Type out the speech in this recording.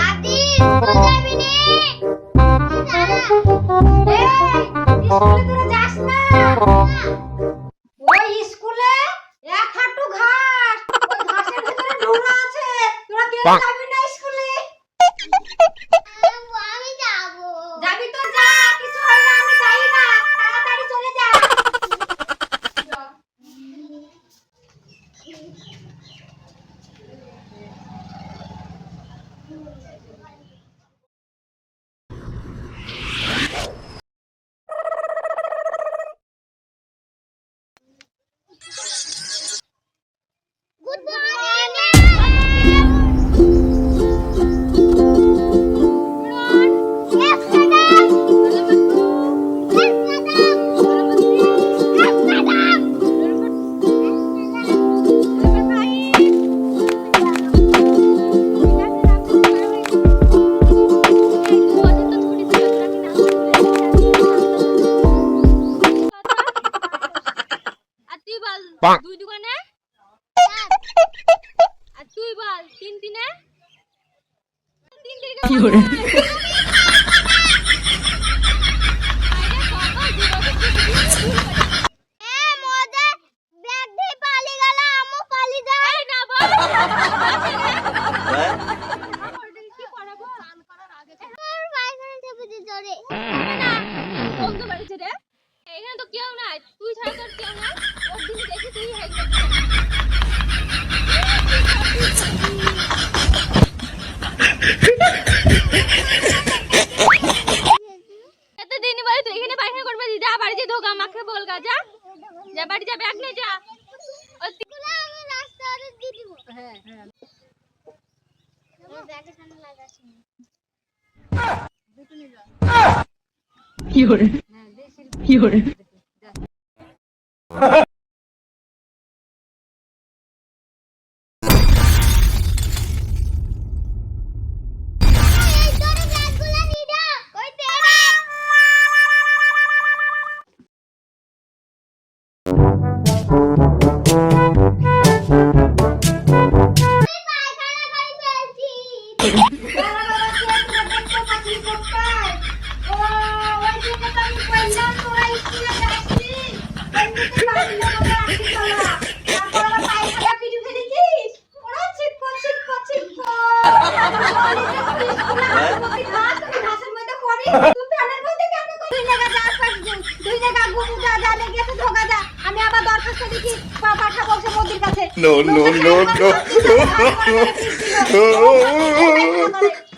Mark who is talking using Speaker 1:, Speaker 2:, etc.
Speaker 1: আদি স্কুল যাবি নি? এই স্কুলে তোরা যাস না? ওই স্কুলে এক হাঁটু ঘাস, ওই ঘাসের ভিতরে নোংরা আছে। তোরা কেউ যাবি না স্কুলে? আমি যাব। যাবি তো যা, কিছু হয় না, আমি যাই না, তাড়াতাড়ি চলে যা। গুড
Speaker 2: দুই দোকানে আর তুই বল তিন তিনে তিন তিনকে কি করে
Speaker 1: এ মোদে ব্যাগ দিয়ে পালি গেল, আমু পালি যাই
Speaker 2: এই না বল
Speaker 1: কি করাবো? স্নান করার আগে তোর বাইরে চেপে দি জোরে
Speaker 2: না বন্ধ বাড়িতে রে এখানে তো কেউ নাই তুই ছাড়া তোর কেউ নাই ওর দিন দেখি তুই হেড এত দিন বাড়ি তুই এখানে পায়খানা করবে যা বাড়িতে ঢোকা মাকে বল গা যা যা বাড়ি যা ব্যাগ নে যা
Speaker 1: ওগুলো আমি রাস্তায় দিয়ে দিব। হ্যাঁ হ্যাঁ আমার ব্যাগে ঠান্ডা লাগাছি দুটো নিয়ে যা
Speaker 2: কি করে
Speaker 1: হ্যাঁ দেশি
Speaker 2: কি করে
Speaker 1: এই তোর ব্যাগগুলো নিয়ে যা কই দে রে আমি আবার দরখাস্ত দিচ্ছি পাঠা বলছে মোদির কাছে
Speaker 3: No.